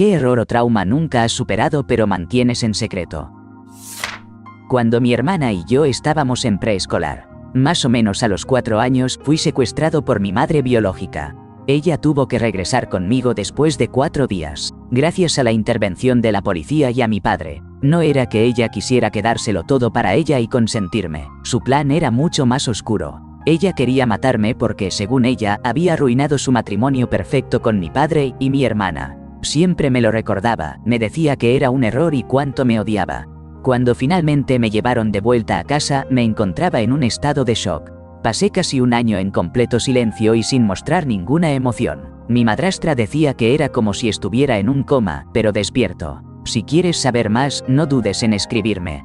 ¿Qué error o trauma nunca has superado pero mantienes en secreto? Cuando mi hermana y yo estábamos en preescolar, más o menos a los 4 años, fui secuestrado por mi madre biológica. Ella tuvo que regresar conmigo después de 4 días, gracias a la intervención de la policía y a mi padre. No era que ella quisiera quedárselo todo para ella y consentirme, su plan era mucho más oscuro. Ella quería matarme porque, según ella, había arruinado su matrimonio perfecto con mi padre y mi hermana. Siempre me lo recordaba, me decía que era un error y cuánto me odiaba. Cuando finalmente me llevaron de vuelta a casa, me encontraba en un estado de shock. Pasé casi un año en completo silencio y sin mostrar ninguna emoción. Mi madrastra decía que era como si estuviera en un coma, pero despierto. Si quieres saber más, no dudes en escribirme.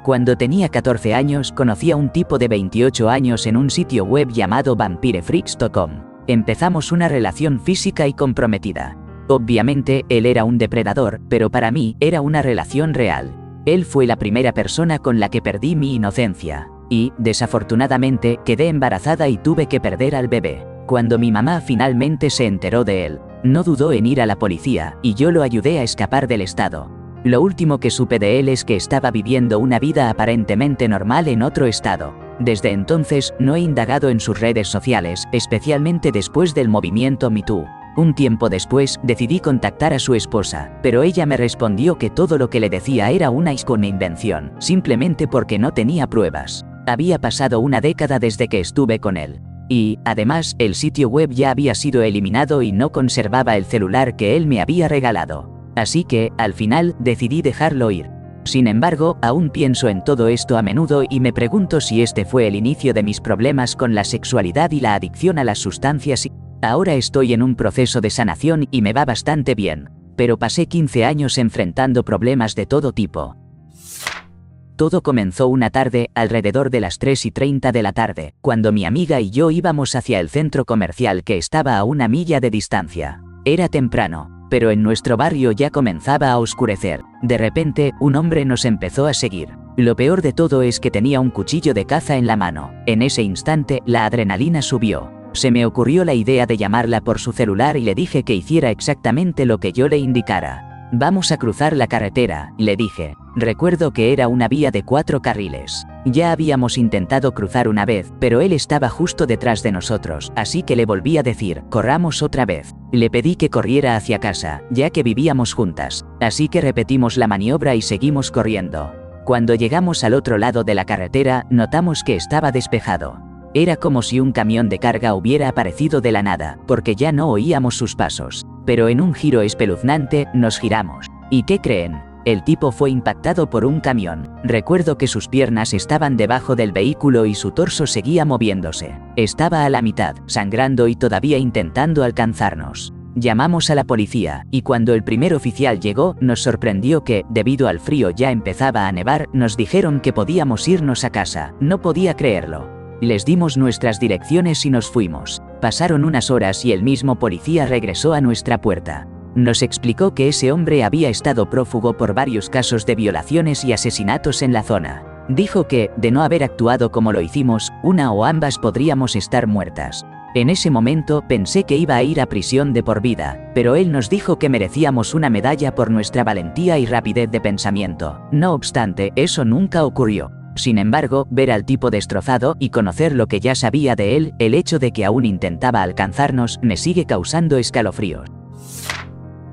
Cuando tenía 14 años, conocí a un tipo de 28 años en un sitio web llamado vampirefreaks.com. Empezamos una relación física y comprometida. Obviamente, él era un depredador, pero para mí, era una relación real. Él fue la primera persona con la que perdí mi inocencia. Y, desafortunadamente, quedé embarazada y tuve que perder al bebé. Cuando mi mamá finalmente se enteró de él, no dudó en ir a la policía, y yo lo ayudé a escapar del estado. Lo último que supe de él es que estaba viviendo una vida aparentemente normal en otro estado. Desde entonces, no he indagado en sus redes sociales, especialmente después del movimiento Me Too. Un tiempo después, decidí contactar a su esposa, pero ella me respondió que todo lo que le decía era una invención, simplemente porque no tenía pruebas. Había pasado una década desde que estuve con él. Y, además, el sitio web ya había sido eliminado y no conservaba el celular que él me había regalado. Así que, al final, decidí dejarlo ir. Sin embargo, aún pienso en todo esto a menudo y me pregunto si este fue el inicio de mis problemas con la sexualidad y la adicción a las sustancias. Ahora estoy en un proceso de sanación y me va bastante bien, pero pasé 15 años enfrentando problemas de todo tipo. Todo comenzó una tarde, alrededor de las 3:30 de la tarde, cuando mi amiga y yo íbamos hacia el centro comercial que estaba a 1 milla de distancia. Era temprano, pero en nuestro barrio ya comenzaba a oscurecer. De repente, un hombre nos empezó a seguir. Lo peor de todo es que tenía un cuchillo de caza en la mano. En ese instante, la adrenalina subió. Se me ocurrió la idea de llamarla por su celular y le dije que hiciera exactamente lo que yo le indicara. Vamos a cruzar la carretera, le dije. Recuerdo que era una vía de 4 carriles. Ya habíamos intentado cruzar una vez, pero él estaba justo detrás de nosotros, así que le volví a decir, corramos otra vez. Le pedí que corriera hacia casa, ya que vivíamos juntas, así que repetimos la maniobra y seguimos corriendo. Cuando llegamos al otro lado de la carretera, notamos que estaba despejado. Era como si un camión de carga hubiera aparecido de la nada, porque ya no oíamos sus pasos. Pero en un giro espeluznante, nos giramos. ¿Y qué creen? El tipo fue impactado por un camión. Recuerdo que sus piernas estaban debajo del vehículo y su torso seguía moviéndose. Estaba a la mitad, sangrando y todavía intentando alcanzarnos. Llamamos a la policía, y cuando el primer oficial llegó, nos sorprendió que, debido al frío ya empezaba a nevar, nos dijeron que podíamos irnos a casa. No podía creerlo. Les dimos nuestras direcciones y nos fuimos. Pasaron unas horas y el mismo policía regresó a nuestra puerta. Nos explicó que ese hombre había estado prófugo por varios casos de violaciones y asesinatos en la zona. Dijo que, de no haber actuado como lo hicimos, una o ambas podríamos estar muertas. En ese momento pensé que iba a ir a prisión de por vida, pero él nos dijo que merecíamos una medalla por nuestra valentía y rapidez de pensamiento. No obstante, eso nunca ocurrió. Sin embargo, ver al tipo destrozado y conocer lo que ya sabía de él, el hecho de que aún intentaba alcanzarnos, me sigue causando escalofríos.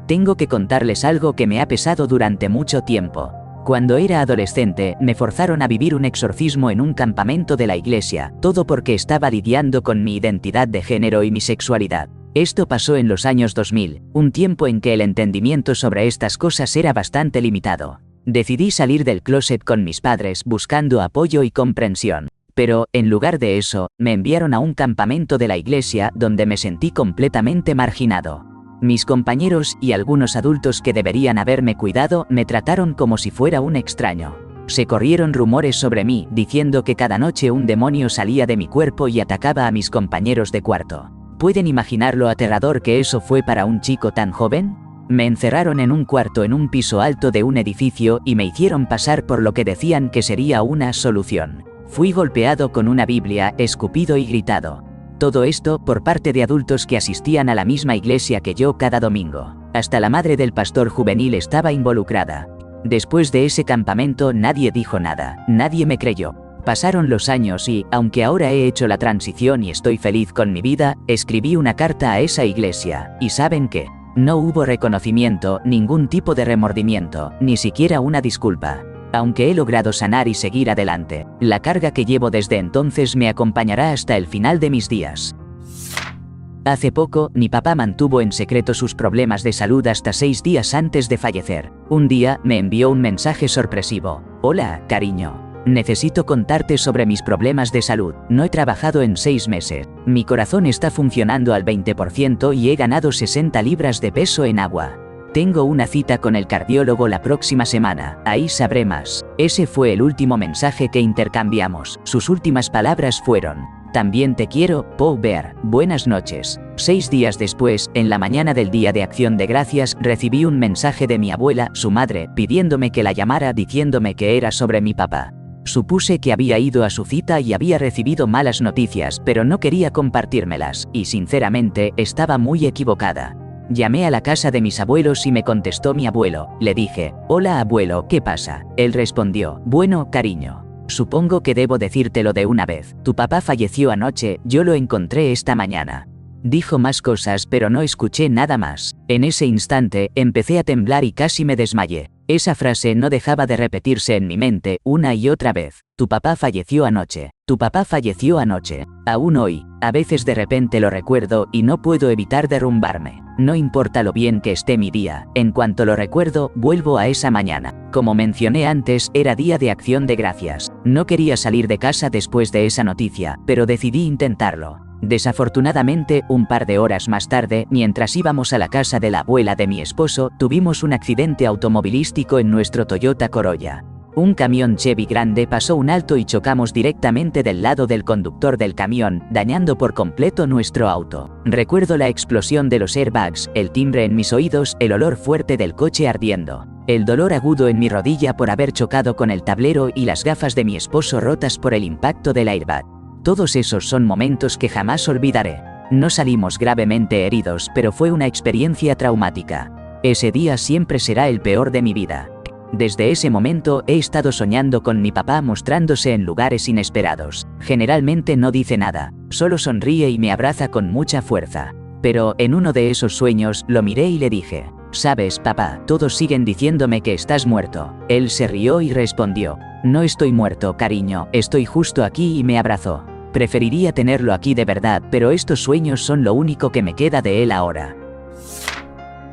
Tengo que contarles algo que me ha pesado durante mucho tiempo. Cuando era adolescente, me forzaron a vivir un exorcismo en un campamento de la iglesia, todo porque estaba lidiando con mi identidad de género y mi sexualidad. Esto pasó en los años 2000, un tiempo en que el entendimiento sobre estas cosas era bastante limitado. Decidí salir del closet con mis padres buscando apoyo y comprensión. Pero, en lugar de eso, me enviaron a un campamento de la iglesia donde me sentí completamente marginado. Mis compañeros y algunos adultos que deberían haberme cuidado me trataron como si fuera un extraño. Se corrieron rumores sobre mí, diciendo que cada noche un demonio salía de mi cuerpo y atacaba a mis compañeros de cuarto. ¿Pueden imaginar lo aterrador que eso fue para un chico tan joven? Me encerraron en un cuarto en un piso alto de un edificio y me hicieron pasar por lo que decían que sería una solución. Fui golpeado con una Biblia, escupido y gritado. Todo esto por parte de adultos que asistían a la misma iglesia que yo cada domingo. Hasta la madre del pastor juvenil estaba involucrada. Después de ese campamento nadie dijo nada, nadie me creyó. Pasaron los años y, aunque ahora he hecho la transición y estoy feliz con mi vida, escribí una carta a esa iglesia, y ¿saben qué? No hubo reconocimiento, ningún tipo de remordimiento, ni siquiera una disculpa. Aunque he logrado sanar y seguir adelante, la carga que llevo desde entonces me acompañará hasta el final de mis días. Hace poco, mi papá mantuvo en secreto sus problemas de salud hasta 6 días antes de fallecer. Un día, me envió un mensaje sorpresivo. Hola, cariño. Necesito contarte sobre mis problemas de salud. No he trabajado en 6 meses. Mi corazón está funcionando al 20% y he ganado 60 libras de peso en agua. Tengo una cita con el cardiólogo la próxima semana. Ahí sabré más. Ese fue el último mensaje que intercambiamos. Sus últimas palabras fueron: también te quiero, Paul Bear. Buenas noches. 6 días después, en la mañana del Día de Acción de Gracias, recibí un mensaje de mi abuela, su madre, pidiéndome que la llamara diciéndome que era sobre mi papá. Supuse que había ido a su cita y había recibido malas noticias, pero no quería compartírmelas, y sinceramente, estaba muy equivocada. Llamé a la casa de mis abuelos y me contestó mi abuelo. Le dije: hola abuelo, ¿qué pasa? Él respondió: bueno, cariño. Supongo que debo decírtelo de una vez. Tu papá falleció anoche, yo lo encontré esta mañana. Dijo más cosas pero no escuché nada más. En ese instante, empecé a temblar y casi me desmayé. Esa frase no dejaba de repetirse en mi mente, una y otra vez. Tu papá falleció anoche. Tu papá falleció anoche. Aún hoy, a veces de repente lo recuerdo y no puedo evitar derrumbarme. No importa lo bien que esté mi día, en cuanto lo recuerdo, vuelvo a esa mañana. Como mencioné antes, era Día de Acción de Gracias. No quería salir de casa después de esa noticia, pero decidí intentarlo. Desafortunadamente, un par de horas más tarde, mientras íbamos a la casa de la abuela de mi esposo, tuvimos un accidente automovilístico en nuestro Toyota Corolla. Un camión Chevy grande pasó un alto y chocamos directamente del lado del conductor del camión, dañando por completo nuestro auto. Recuerdo la explosión de los airbags, el timbre en mis oídos, el olor fuerte del coche ardiendo, el dolor agudo en mi rodilla por haber chocado con el tablero y las gafas de mi esposo rotas por el impacto del airbag. Todos esos son momentos que jamás olvidaré. No salimos gravemente heridos, pero fue una experiencia traumática. Ese día siempre será el peor de mi vida. Desde ese momento he estado soñando con mi papá mostrándose en lugares inesperados. Generalmente no dice nada, solo sonríe y me abraza con mucha fuerza. Pero en uno de esos sueños lo miré y le dije: ¿sabes, papá? Todos siguen diciéndome que estás muerto. Él se rió y respondió: no estoy muerto, cariño, estoy justo aquí, y me abrazó. Preferiría tenerlo aquí de verdad, pero estos sueños son lo único que me queda de él ahora.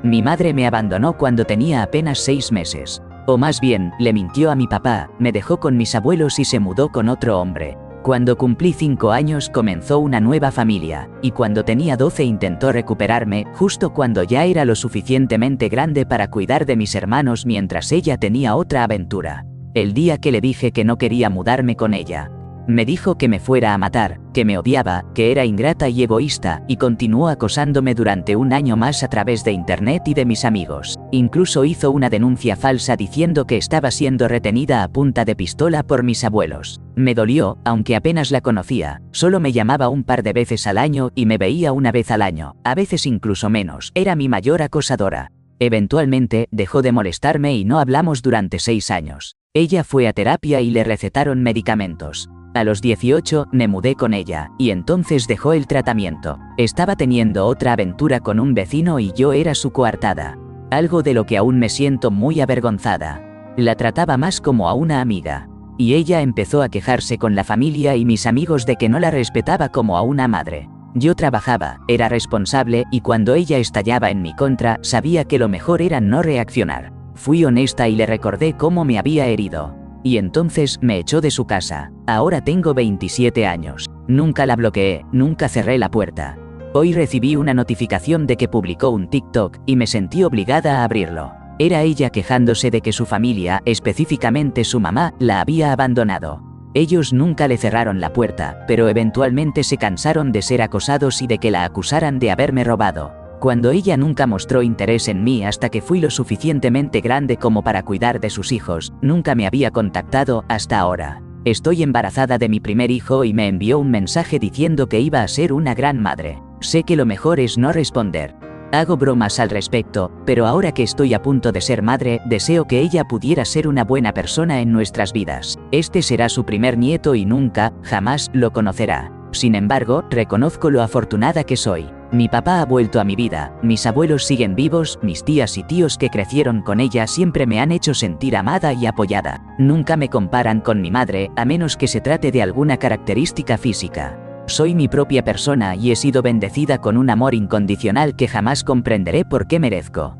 Mi madre me abandonó cuando tenía apenas 6 meses. O más bien, le mintió a mi papá, me dejó con mis abuelos y se mudó con otro hombre. Cuando cumplí 5 años comenzó una nueva familia, y cuando tenía 12 intentó recuperarme, justo cuando ya era lo suficientemente grande para cuidar de mis hermanos mientras ella tenía otra aventura. El día que le dije que no quería mudarme con ella, me dijo que me fuera a matar, que me odiaba, que era ingrata y egoísta, y continuó acosándome durante 1 año más a través de internet y de mis amigos. Incluso hizo una denuncia falsa diciendo que estaba siendo retenida a punta de pistola por mis abuelos. Me dolió, aunque apenas la conocía. Solo me llamaba un par de veces al año y me veía una vez al año, a veces incluso menos. Era mi mayor acosadora. Eventualmente, dejó de molestarme y no hablamos durante 6 años. Ella fue a terapia y le recetaron medicamentos. A los 18, me mudé con ella, y entonces dejó el tratamiento. Estaba teniendo otra aventura con un vecino y yo era su coartada. Algo de lo que aún me siento muy avergonzada. La trataba más como a una amiga. Y ella empezó a quejarse con la familia y mis amigos de que no la respetaba como a una madre. Yo trabajaba, era responsable, y cuando ella estallaba en mi contra, sabía que lo mejor era no reaccionar. Fui honesta y le recordé cómo me había herido. Y entonces me echó de su casa. Ahora tengo 27 años. Nunca la bloqueé, nunca cerré la puerta. Hoy recibí una notificación de que publicó un TikTok y me sentí obligada a abrirlo. Era ella quejándose de que su familia, específicamente su mamá, la había abandonado. Ellos nunca le cerraron la puerta, pero eventualmente se cansaron de ser acosados y de que la acusaran de haberme robado. Cuando ella nunca mostró interés en mí hasta que fui lo suficientemente grande como para cuidar de sus hijos, nunca me había contactado hasta ahora. Estoy embarazada de mi primer hijo y me envió un mensaje diciendo que iba a ser una gran madre. Sé que lo mejor es no responder. Hago bromas al respecto, pero ahora que estoy a punto de ser madre, deseo que ella pudiera ser una buena persona en nuestras vidas. Este será su primer nieto y nunca, jamás, lo conocerá. Sin embargo, reconozco lo afortunada que soy. Mi papá ha vuelto a mi vida, mis abuelos siguen vivos, mis tías y tíos que crecieron con ella siempre me han hecho sentir amada y apoyada. Nunca me comparan con mi madre, a menos que se trate de alguna característica física. Soy mi propia persona y he sido bendecida con un amor incondicional que jamás comprenderé por qué merezco.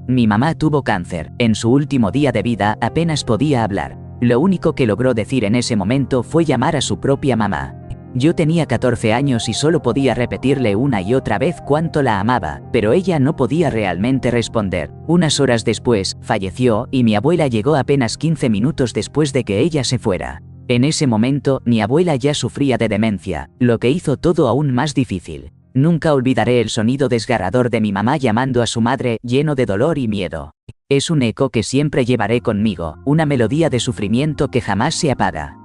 Mi mamá tuvo cáncer. En su último día de vida apenas podía hablar. Lo único que logró decir en ese momento fue llamar a su propia mamá. Yo tenía 14 años y solo podía repetirle una y otra vez cuánto la amaba, pero ella no podía realmente responder. Unas horas después, falleció y mi abuela llegó apenas 15 minutos después de que ella se fuera. En ese momento, mi abuela ya sufría de demencia, lo que hizo todo aún más difícil. Nunca olvidaré el sonido desgarrador de mi mamá llamando a su madre, lleno de dolor y miedo. Es un eco que siempre llevaré conmigo, una melodía de sufrimiento que jamás se apaga.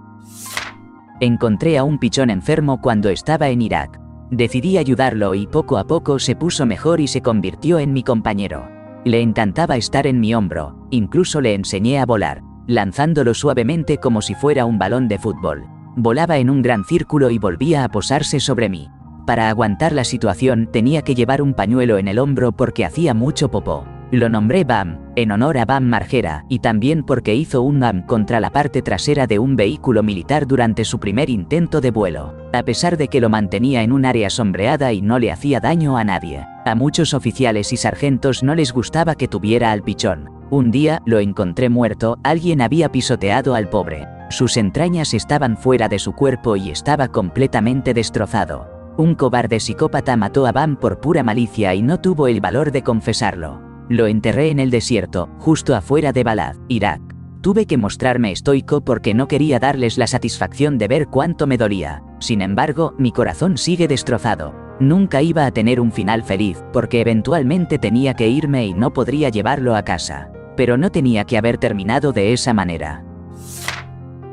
Encontré a un pichón enfermo cuando estaba en Irak. Decidí ayudarlo y poco a poco se puso mejor y se convirtió en mi compañero. Le encantaba estar en mi hombro, incluso le enseñé a volar, lanzándolo suavemente como si fuera un balón de fútbol. Volaba en un gran círculo y volvía a posarse sobre mí. Para aguantar la situación tenía que llevar un pañuelo en el hombro porque hacía mucho popó. Lo nombré Bam, en honor a Bam Margera, y también porque hizo un Bam contra la parte trasera de un vehículo militar durante su primer intento de vuelo, a pesar de que lo mantenía en un área sombreada y no le hacía daño a nadie. A muchos oficiales y sargentos no les gustaba que tuviera al pichón. Un día, lo encontré muerto, alguien había pisoteado al pobre. Sus entrañas estaban fuera de su cuerpo y estaba completamente destrozado. Un cobarde psicópata mató a Bam por pura malicia y no tuvo el valor de confesarlo. Lo enterré en el desierto, justo afuera de Balad, Irak. Tuve que mostrarme estoico porque no quería darles la satisfacción de ver cuánto me dolía. Sin embargo, mi corazón sigue destrozado. Nunca iba a tener un final feliz, porque eventualmente tenía que irme y no podría llevarlo a casa. Pero no tenía que haber terminado de esa manera.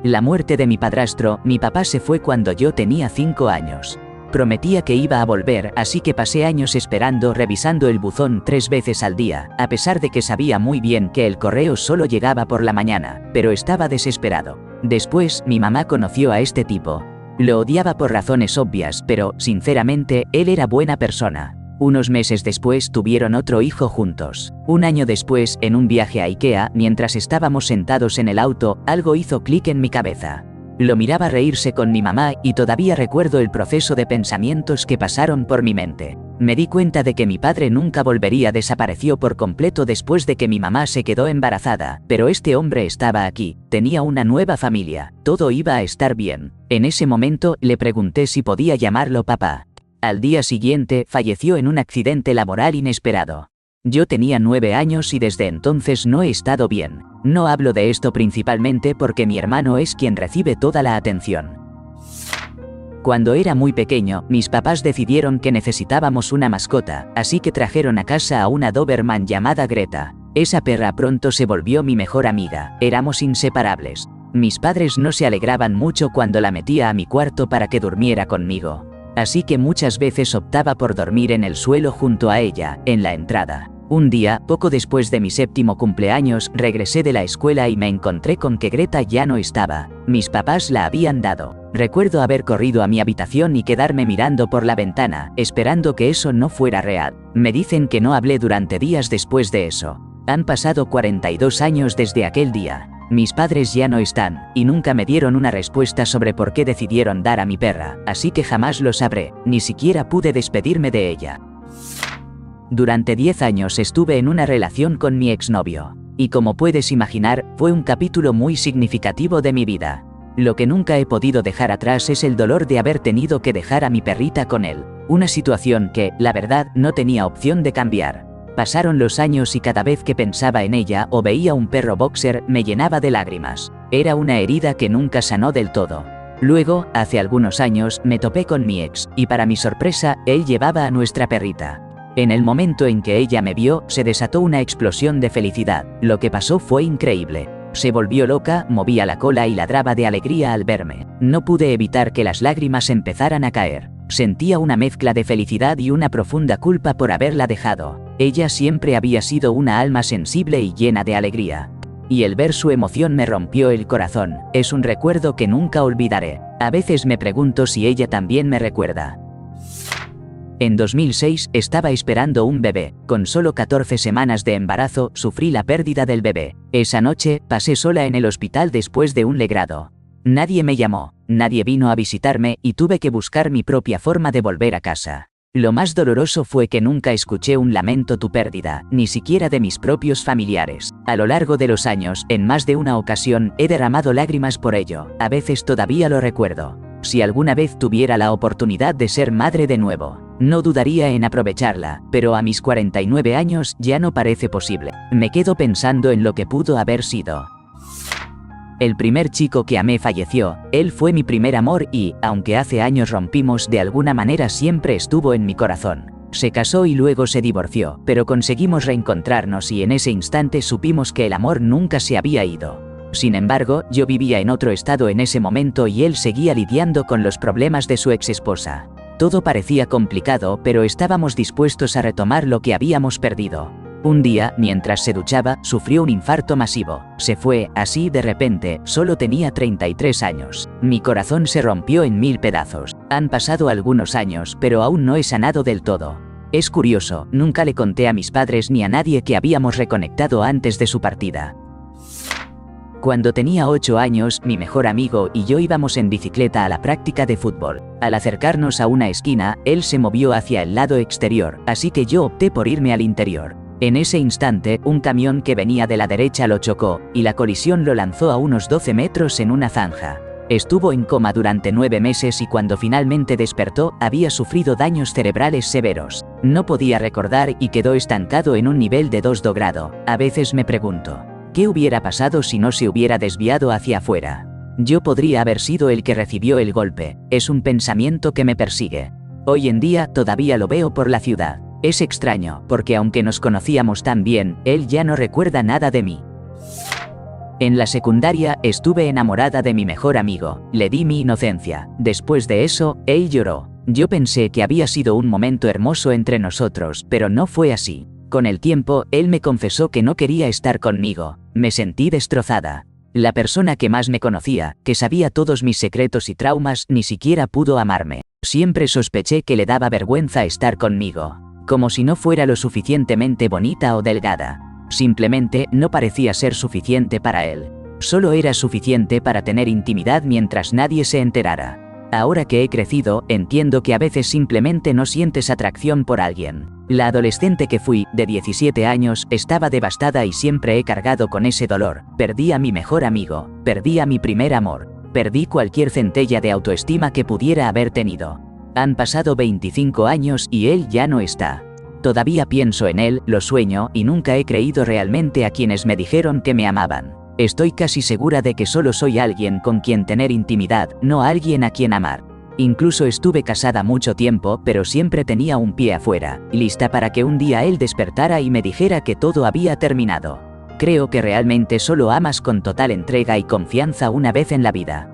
La muerte de mi padrastro, mi papá se fue cuando yo tenía 5 años. Prometía que iba a volver, así que pasé años esperando, revisando el buzón 3 veces al día, a pesar de que sabía muy bien que el correo solo llegaba por la mañana, pero estaba desesperado. Después, mi mamá conoció a este tipo. Lo odiaba por razones obvias, pero, sinceramente, él era buena persona. Unos meses después tuvieron otro hijo juntos. Un año después, en un viaje a Ikea, mientras estábamos sentados en el auto, algo hizo clic en mi cabeza. Lo miraba reírse con mi mamá y todavía recuerdo el proceso de pensamientos que pasaron por mi mente. Me di cuenta de que mi padre nunca volvería, desapareció por completo después de que mi mamá se quedó embarazada, pero este hombre estaba aquí, tenía una nueva familia, todo iba a estar bien. En ese momento le pregunté si podía llamarlo papá. Al día siguiente falleció en un accidente laboral inesperado. Yo tenía 9 años y desde entonces no he estado bien. No hablo de esto principalmente porque mi hermano es quien recibe toda la atención. Cuando era muy pequeño, mis papás decidieron que necesitábamos una mascota, así que trajeron a casa a una Doberman llamada Greta. Esa perra pronto se volvió mi mejor amiga, éramos inseparables. Mis padres no se alegraban mucho cuando la metía a mi cuarto para que durmiera conmigo. Así que muchas veces optaba por dormir en el suelo junto a ella, en la entrada. Un día, poco después de mi 7º cumpleaños, regresé de la escuela y me encontré con que Greta ya no estaba. Mis papás la habían dado. Recuerdo haber corrido a mi habitación y quedarme mirando por la ventana, esperando que eso no fuera real. Me dicen que no hablé durante días después de eso. Han pasado 42 años desde aquel día. Mis padres ya no están, y nunca me dieron una respuesta sobre por qué decidieron dar a mi perra, así que jamás lo sabré, ni siquiera pude despedirme de ella. Durante 10 años estuve en una relación con mi exnovio, y como puedes imaginar, fue un capítulo muy significativo de mi vida. Lo que nunca he podido dejar atrás es el dolor de haber tenido que dejar a mi perrita con él, una situación que, la verdad, no tenía opción de cambiar. Pasaron los años y cada vez que pensaba en ella o veía un perro boxer me llenaba de lágrimas. Era una herida que nunca sanó del todo. Luego, hace algunos años, me topé con mi ex, y para mi sorpresa, él llevaba a nuestra perrita. En el momento en que ella me vio, se desató una explosión de felicidad. Lo que pasó fue increíble. Se volvió loca, movía la cola y ladraba de alegría al verme. No pude evitar que las lágrimas empezaran a caer. Sentía una mezcla de felicidad y una profunda culpa por haberla dejado. Ella siempre había sido una alma sensible y llena de alegría. Y el ver su emoción me rompió el corazón. Es un recuerdo que nunca olvidaré. A veces me pregunto si ella también me recuerda. En 2006 estaba esperando un bebé. Con solo 14 semanas de embarazo sufrí la pérdida del bebé. Esa noche pasé sola en el hospital después de un legrado. Nadie me llamó, nadie vino a visitarme y tuve que buscar mi propia forma de volver a casa. Lo más doloroso fue que nunca escuché un lamento tu pérdida, ni siquiera de mis propios familiares. A lo largo de los años, en más de una ocasión, he derramado lágrimas por ello. A veces todavía lo recuerdo. Si alguna vez tuviera la oportunidad de ser madre de nuevo, no dudaría en aprovecharla, pero a mis 49 años ya no parece posible. Me quedo pensando en lo que pudo haber sido. El primer chico que amé falleció, él fue mi primer amor y, aunque hace años rompimos, de alguna manera siempre estuvo en mi corazón. Se casó y luego se divorció, pero conseguimos reencontrarnos y en ese instante supimos que el amor nunca se había ido. Sin embargo, yo vivía en otro estado en ese momento y él seguía lidiando con los problemas de su exesposa. Todo parecía complicado, pero estábamos dispuestos a retomar lo que habíamos perdido. Un día, mientras se duchaba, sufrió un infarto masivo. Se fue, así de repente, solo tenía 33 años. Mi corazón se rompió en 1000 pedazos. Han pasado algunos años, pero aún no he sanado del todo. Es curioso, nunca le conté a mis padres ni a nadie que habíamos reconectado antes de su partida. Cuando tenía 8 años, mi mejor amigo y yo íbamos en bicicleta a la práctica de fútbol. Al acercarnos a una esquina, él se movió hacia el lado exterior, así que yo opté por irme al interior. En ese instante, un camión que venía de la derecha lo chocó, y la colisión lo lanzó a unos 12 metros en una zanja. Estuvo en coma durante 9 meses y cuando finalmente despertó, había sufrido daños cerebrales severos. No podía recordar y quedó estancado en un nivel de 2 grado. A veces me pregunto, ¿qué hubiera pasado si no se hubiera desviado hacia afuera? Yo podría haber sido el que recibió el golpe. Es un pensamiento que me persigue. Hoy en día todavía lo veo por la ciudad. Es extraño, porque aunque nos conocíamos tan bien, él ya no recuerda nada de mí. En la secundaria estuve enamorada de mi mejor amigo, le di mi inocencia. Después de eso, él lloró. Yo pensé que había sido un momento hermoso entre nosotros, pero no fue así. Con el tiempo, él me confesó que no quería estar conmigo. Me sentí destrozada. La persona que más me conocía, que sabía todos mis secretos y traumas, ni siquiera pudo amarme. Siempre sospeché que le daba vergüenza estar conmigo. Como si no fuera lo suficientemente bonita o delgada. Simplemente no parecía ser suficiente para él. Solo era suficiente para tener intimidad mientras nadie se enterara. Ahora que he crecido, entiendo que a veces simplemente no sientes atracción por alguien. La adolescente que fui, de 17 años, estaba devastada y siempre he cargado con ese dolor. Perdí a mi mejor amigo, perdí a mi primer amor, perdí cualquier centella de autoestima que pudiera haber tenido. Han pasado 25 años y él ya no está. Todavía pienso en él, lo sueño y nunca he creído realmente a quienes me dijeron que me amaban. Estoy casi segura de que solo soy alguien con quien tener intimidad, no alguien a quien amar. Incluso estuve casada mucho tiempo, pero siempre tenía un pie afuera, lista para que un día él despertara y me dijera que todo había terminado. Creo que realmente solo amas con total entrega y confianza una vez en la vida.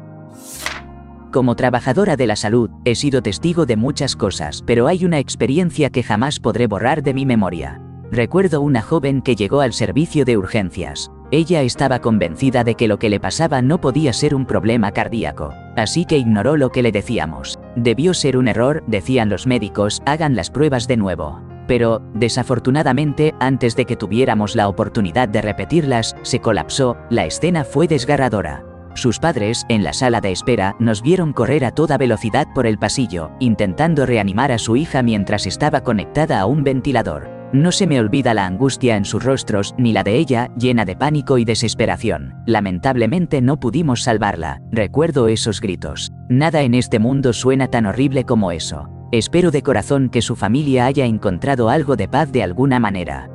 Como trabajadora de la salud, he sido testigo de muchas cosas, pero hay una experiencia que jamás podré borrar de mi memoria. Recuerdo una joven que llegó al servicio de urgencias. Ella estaba convencida de que lo que le pasaba no podía ser un problema cardíaco, así que ignoró lo que le decíamos. Debió ser un error, decían los médicos, hagan las pruebas de nuevo. Pero, desafortunadamente, antes de que tuviéramos la oportunidad de repetirlas, se colapsó. La escena fue desgarradora. Sus padres, en la sala de espera, nos vieron correr a toda velocidad por el pasillo, intentando reanimar a su hija mientras estaba conectada a un ventilador. No se me olvida la angustia en sus rostros, ni la de ella, llena de pánico y desesperación. Lamentablemente no pudimos salvarla. Recuerdo esos gritos. Nada en este mundo suena tan horrible como eso. Espero de corazón que su familia haya encontrado algo de paz de alguna manera.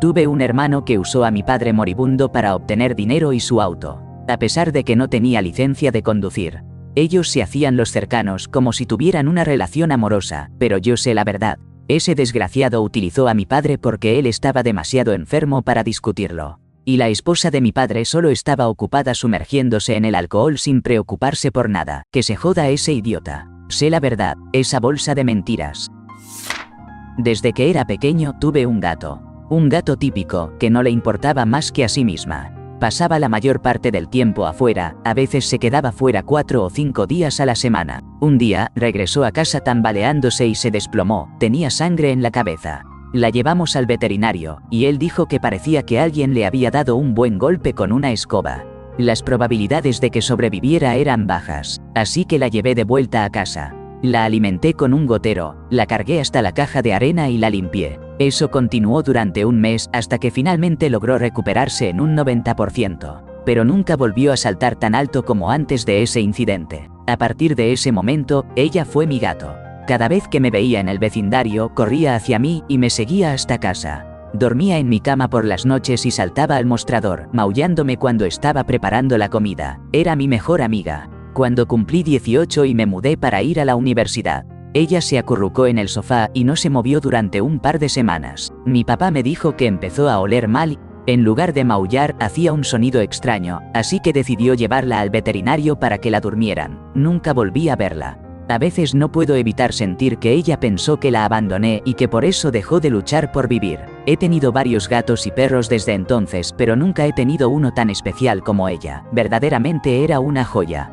Tuve un hermano que usó a mi padre moribundo para obtener dinero y su auto. A pesar de que no tenía licencia de conducir. Ellos se hacían los cercanos como si tuvieran una relación amorosa, pero yo sé la verdad. Ese desgraciado utilizó a mi padre porque él estaba demasiado enfermo para discutirlo. Y la esposa de mi padre solo estaba ocupada sumergiéndose en el alcohol sin preocuparse por nada. Que se joda ese idiota. Sé la verdad, esa bolsa de mentiras. Desde que era pequeño tuve un gato. Un gato típico, que no le importaba más que a sí misma. Pasaba la mayor parte del tiempo afuera, a veces se quedaba fuera 4 o 5 días a la semana. Un día, regresó a casa tambaleándose y se desplomó, tenía sangre en la cabeza. La llevamos al veterinario, y él dijo que parecía que alguien le había dado un buen golpe con una escoba. Las probabilidades de que sobreviviera eran bajas, así que la llevé de vuelta a casa. La alimenté con un gotero, la cargué hasta la caja de arena y la limpié. Eso continuó durante un mes hasta que finalmente logró recuperarse en un 90%. Pero nunca volvió a saltar tan alto como antes de ese incidente. A partir de ese momento, ella fue mi gato. Cada vez que me veía en el vecindario, corría hacia mí y me seguía hasta casa. Dormía en mi cama por las noches y saltaba al mostrador, maullándome cuando estaba preparando la comida. Era mi mejor amiga. Cuando cumplí 18 y me mudé para ir a la universidad, ella se acurrucó en el sofá y no se movió durante un par de semanas. Mi papá me dijo que empezó a oler mal y, en lugar de maullar, hacía un sonido extraño, así que decidió llevarla al veterinario para que la durmieran. Nunca volví a verla. A veces no puedo evitar sentir que ella pensó que la abandoné y que por eso dejó de luchar por vivir. He tenido varios gatos y perros desde entonces, pero nunca he tenido uno tan especial como ella. Verdaderamente era una joya.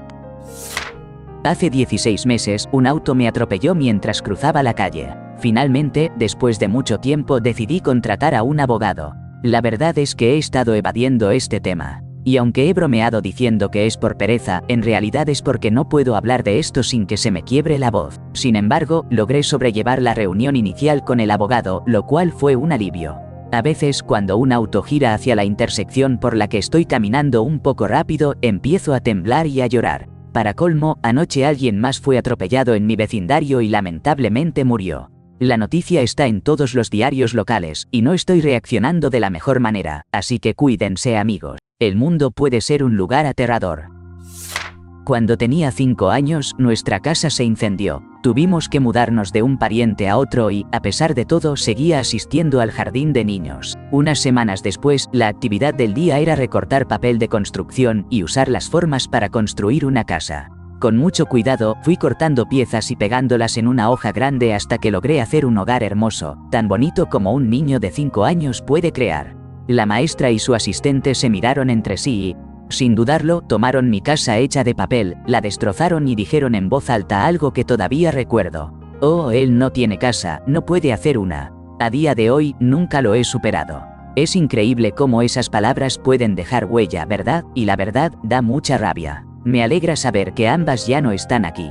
Hace 16 meses, un auto me atropelló mientras cruzaba la calle. Finalmente, después de mucho tiempo, decidí contratar a un abogado. La verdad es que he estado evadiendo este tema. Y aunque he bromeado diciendo que es por pereza, en realidad es porque no puedo hablar de esto sin que se me quiebre la voz. Sin embargo, logré sobrellevar la reunión inicial con el abogado, lo cual fue un alivio. A veces, cuando un auto gira hacia la intersección por la que estoy caminando un poco rápido, empiezo a temblar y a llorar. Para colmo, anoche alguien más fue atropellado en mi vecindario y lamentablemente murió. La noticia está en todos los diarios locales, y no estoy reaccionando de la mejor manera, así que cuídense, amigos. El mundo puede ser un lugar aterrador. Cuando tenía 5 años, nuestra casa se incendió. Tuvimos que mudarnos de un pariente a otro y, a pesar de todo, seguía asistiendo al jardín de niños. Unas semanas después, la actividad del día era recortar papel de construcción y usar las formas para construir una casa. Con mucho cuidado, fui cortando piezas y pegándolas en una hoja grande hasta que logré hacer un hogar hermoso, tan bonito como un niño de 5 años puede crear. La maestra y su asistente se miraron entre sí y, sin dudarlo, tomaron mi casa hecha de papel, la destrozaron y dijeron en voz alta algo que todavía recuerdo. Oh, él no tiene casa, no puede hacer una. A día de hoy, nunca lo he superado. Es increíble cómo esas palabras pueden dejar huella, ¿verdad? Y la verdad, da mucha rabia. Me alegra saber que ambas ya no están aquí.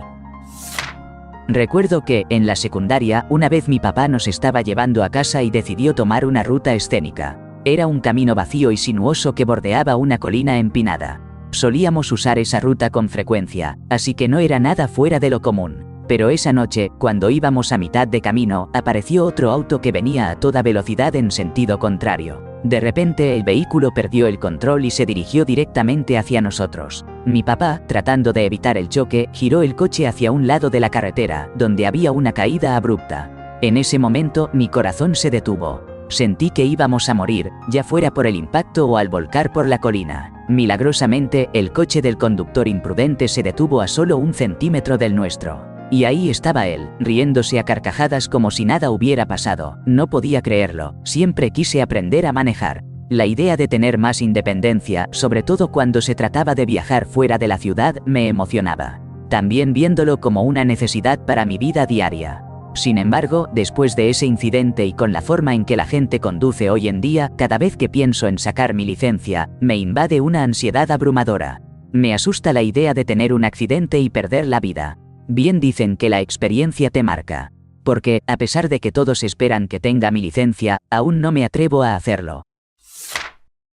Recuerdo que, en la secundaria, una vez mi papá nos estaba llevando a casa y decidió tomar una ruta escénica. Era un camino vacío y sinuoso que bordeaba una colina empinada. Solíamos usar esa ruta con frecuencia, así que no era nada fuera de lo común. Pero esa noche, cuando íbamos a mitad de camino, apareció otro auto que venía a toda velocidad en sentido contrario. De repente el vehículo perdió el control y se dirigió directamente hacia nosotros. Mi papá, tratando de evitar el choque, giró el coche hacia un lado de la carretera, donde había una caída abrupta. En ese momento, mi corazón se detuvo. Sentí que íbamos a morir, ya fuera por el impacto o al volcar por la colina. Milagrosamente, el coche del conductor imprudente se detuvo a solo 1 centímetro del nuestro. Y ahí estaba él, riéndose a carcajadas como si nada hubiera pasado. No podía creerlo, siempre quise aprender a manejar. La idea de tener más independencia, sobre todo cuando se trataba de viajar fuera de la ciudad, me emocionaba. También viéndolo como una necesidad para mi vida diaria. Sin embargo, después de ese incidente y con la forma en que la gente conduce hoy en día, cada vez que pienso en sacar mi licencia, me invade una ansiedad abrumadora. Me asusta la idea de tener un accidente y perder la vida. Bien dicen que la experiencia te marca. Porque, a pesar de que todos esperan que tenga mi licencia, aún no me atrevo a hacerlo.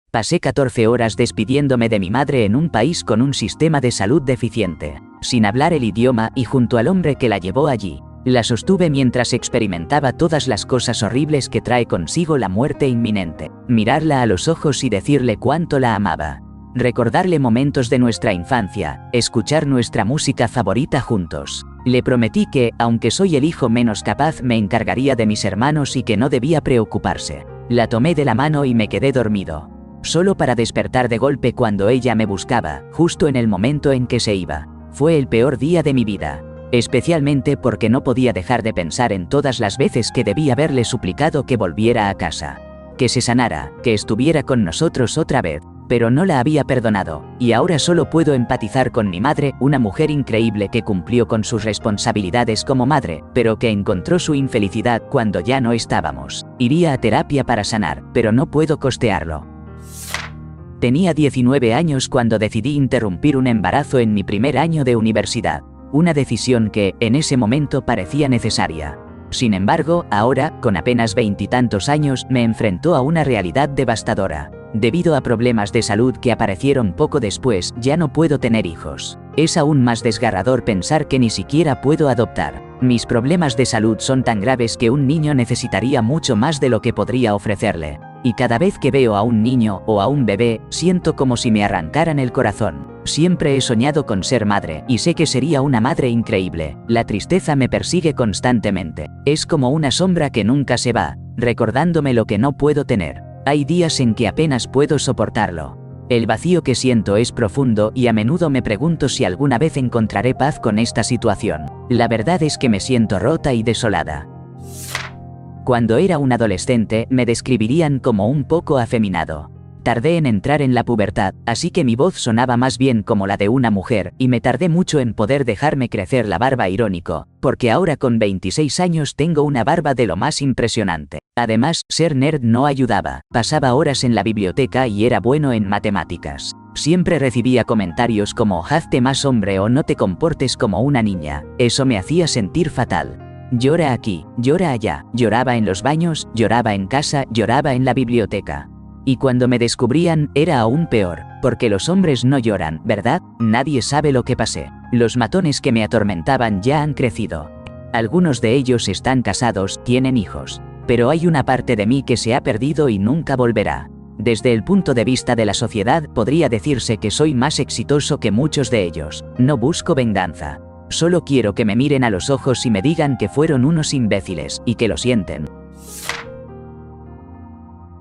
Pasé 14 horas despidiéndome de mi madre en un país con un sistema de salud deficiente, sin hablar el idioma y junto al hombre que la llevó allí. La sostuve mientras experimentaba todas las cosas horribles que trae consigo la muerte inminente. Mirarla a los ojos y decirle cuánto la amaba. Recordarle momentos de nuestra infancia, escuchar nuestra música favorita juntos. Le prometí que, aunque soy el hijo menos capaz, me encargaría de mis hermanos y que no debía preocuparse. La tomé de la mano y me quedé dormido. Solo para despertar de golpe cuando ella me buscaba, justo en el momento en que se iba. Fue el peor día de mi vida. especialmente porque no podía dejar de pensar en todas las veces que debí haberle suplicado que volviera a casa, que se sanara, que estuviera con nosotros otra vez, pero no la había perdonado, y ahora solo puedo empatizar con mi madre, una mujer increíble que cumplió con sus responsabilidades como madre, pero que encontró su infelicidad cuando ya no estábamos. Iría a terapia para sanar, pero no puedo costearlo. Tenía 19 años cuando decidí interrumpir un embarazo en mi primer año de universidad, una decisión que, en ese momento, parecía necesaria. Sin embargo, ahora, con apenas 20 y tantos años, me enfrentó a una realidad devastadora. Debido a problemas de salud que aparecieron poco después, ya no puedo tener hijos. Es aún más desgarrador pensar que ni siquiera puedo adoptar. Mis problemas de salud son tan graves que un niño necesitaría mucho más de lo que podría ofrecerle. Y cada vez que veo a un niño o a un bebé, siento como si me arrancaran el corazón. Siempre he soñado con ser madre, y sé que sería una madre increíble. La tristeza me persigue constantemente. Es como una sombra que nunca se va, recordándome lo que no puedo tener. Hay días en que apenas puedo soportarlo. El vacío que siento es profundo y a menudo me pregunto si alguna vez encontraré paz con esta situación. La verdad es que me siento rota y desolada. Cuando era un adolescente, me describirían como un poco afeminado. Tardé en entrar en la pubertad, así que mi voz sonaba más bien como la de una mujer, y me tardé mucho en poder dejarme crecer la barba, irónico, porque ahora con 26 años tengo una barba de lo más impresionante. Además, ser nerd no ayudaba. Pasaba horas en la biblioteca y era bueno en matemáticas. Siempre recibía comentarios como hazte más hombre o no te comportes como una niña. Eso me hacía sentir fatal. Llora aquí, llora allá, lloraba en los baños, lloraba en casa, lloraba en la biblioteca. Y cuando me descubrían, era aún peor, porque los hombres no lloran, ¿verdad? Nadie sabe lo que pasé. Los matones que me atormentaban ya han crecido. Algunos de ellos están casados, tienen hijos. Pero hay una parte de mí que se ha perdido y nunca volverá. Desde el punto de vista de la sociedad, podría decirse que soy más exitoso que muchos de ellos. No busco venganza. Solo quiero que me miren a los ojos y me digan que fueron unos imbéciles, y que lo sienten.